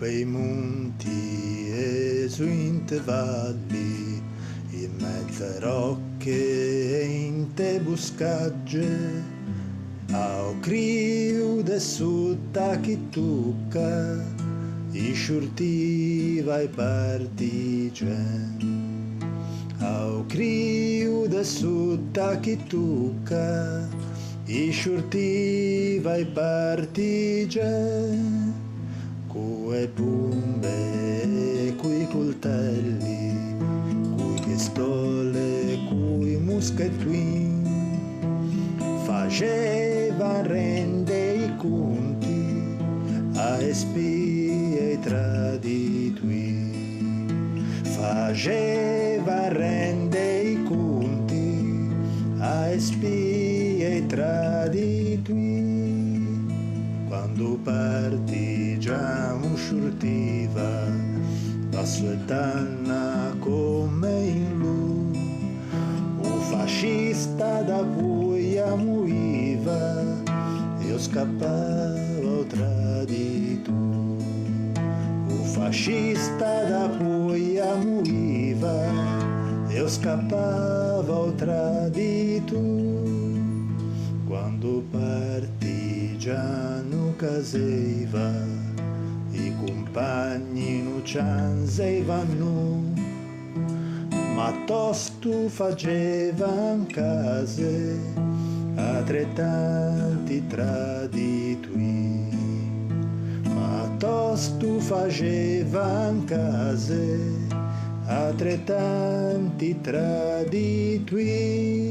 Pei monti e su intervalli, in mezzo a rocche e in te buscagge, ao criu de sutta chi tucca, i sciurtiva e partigen. Au criu de sutta chi tucca, i sciurtiva e partigen. Cue pumbe, cui coltelli, cui pistole, cui muschettini, faceva rende i conti a spie e traditui. Faceva rende i conti a spie e traditui. Quando partigiamo sciurtiva, la sua danna come in lu, un fascista da Puglia muiva, io scappavo tra di tu. Un fascista da Puglia muiva, io scappavo tra di tu. Quando partigiano caseiva, i compagni non ciansevano, ma tosto facevan case altrettanti traditui. Ma tosto facevan case altrettanti traditui.